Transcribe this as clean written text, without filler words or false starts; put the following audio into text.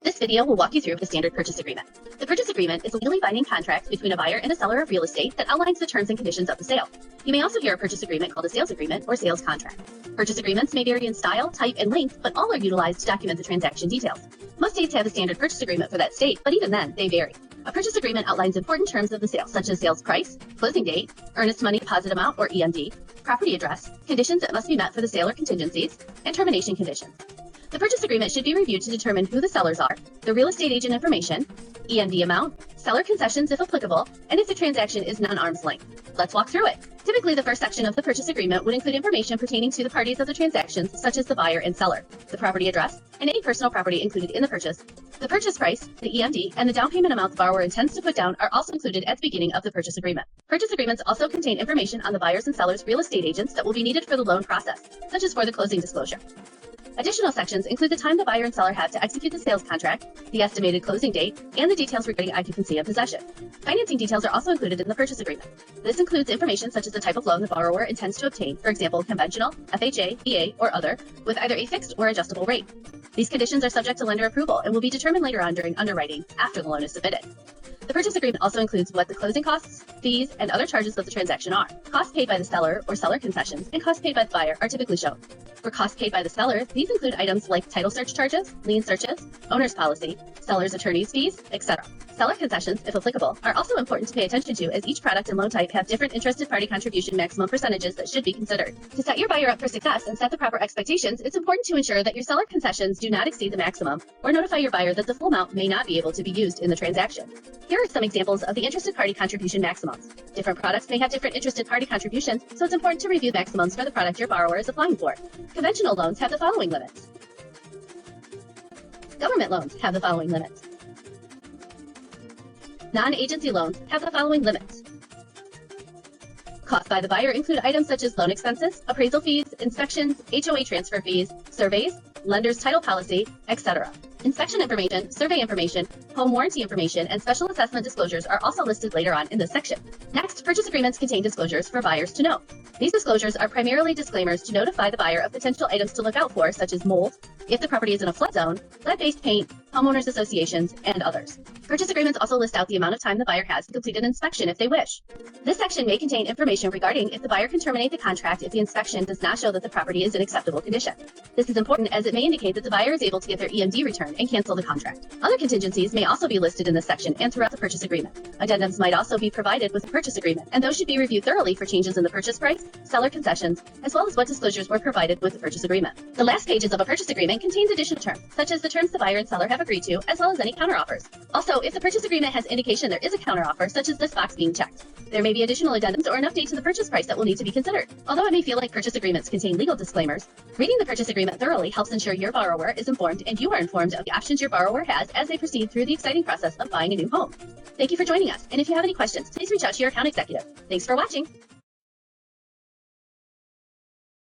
This video will walk you through the standard purchase agreement. The purchase agreement is a legally binding contract between a buyer and a seller of real estate that outlines the terms and conditions of the sale. You may also hear a purchase agreement called a sales agreement or sales contract. Purchase agreements may vary in style, type, and length, but all are utilized to document the transaction details. Most states have a standard purchase agreement for that state, but even then, they vary. A purchase agreement outlines important terms of the sale, such as sales price, closing date, earnest money deposit amount or EMD, property address, conditions that must be met for the sale or contingencies, and termination conditions. The purchase agreement should be reviewed to determine who the sellers are, the real estate agent information, EMD amount, seller concessions if applicable, and if the transaction is non-arm's length. Let's walk through it. Typically, the first section of the purchase agreement would include information pertaining to the parties of the transactions, such as the buyer and seller, the property address, and any personal property included in the purchase. The purchase price, the EMD, and the down payment amount the borrower intends to put down are also included at the beginning of the purchase agreement. Purchase agreements also contain information on the buyers and sellers' real estate agents that will be needed for the loan process, such as for the closing disclosure. Additional sections include the time the buyer and seller have to execute the sales contract, the estimated closing date, and the details regarding occupancy and possession. Financing details are also included in the purchase agreement. This includes information such as the type of loan the borrower intends to obtain, for example, conventional, FHA, VA, or other, with either a fixed or adjustable rate. These conditions are subject to lender approval and will be determined later on during underwriting after the loan is submitted. The purchase agreement also includes what the closing costs, fees, and other charges of the transaction are. Costs paid by the seller or seller concessions and costs paid by the buyer are typically shown. For costs paid by the seller, these include items like title search charges, lien searches, owner's policy, seller's attorney's fees, etc. Seller concessions, if applicable, are also important to pay attention to as each product and loan type have different interested party contribution maximum percentages that should be considered. To set your buyer up for success and set the proper expectations, it's important to ensure that your seller concessions do not exceed the maximum or notify your buyer that the full amount may not be able to be used in the transaction. Here are some examples of the interested party contribution maximums. Different products may have different interested party contributions, so it's important to review maximums for the product your borrower is applying for. Conventional loans have the following limits. Government loans have the following limits. Non-agency loans have the following limits. Costs by the buyer include items such as loan expenses, appraisal fees, inspections, HOA transfer fees, surveys, lender's title policy, etc. Inspection information, survey information, home warranty information, and special assessment disclosures are also listed later on in this section. Next, purchase agreements contain disclosures for buyers to know. These disclosures are primarily disclaimers to notify the buyer of potential items to look out for, such as mold, if the property is in a flood zone, lead-based paint, homeowners associations, and others. Purchase agreements also list out the amount of time the buyer has to complete an inspection if they wish. This section may contain information regarding if the buyer can terminate the contract if the inspection does not show that the property is in acceptable condition. This is important as it may indicate that the buyer is able to get their EMD returned and cancel the contract. Other contingencies may also be listed in this section and throughout the purchase agreement. Addendums might also be provided with the purchase agreement, and those should be reviewed thoroughly for changes in the purchase price, seller concessions, as well as what disclosures were provided with the purchase agreement. The last pages of a purchase agreement contains additional terms, such as the terms the buyer and seller have agreed to, as well as any counteroffers. Also, if the purchase agreement has indication there is a counteroffer, such as this box being checked, there may be additional addendums or an update to the purchase price that will need to be considered. Although it may feel like purchase agreements contain legal disclaimers, reading the purchase agreement thoroughly helps ensure your borrower is informed and you are informed of the options your borrower has as they proceed through the exciting process of buying a new home. Thank you for joining us, and if you have any questions, please reach out to your account executive. Thanks for watching.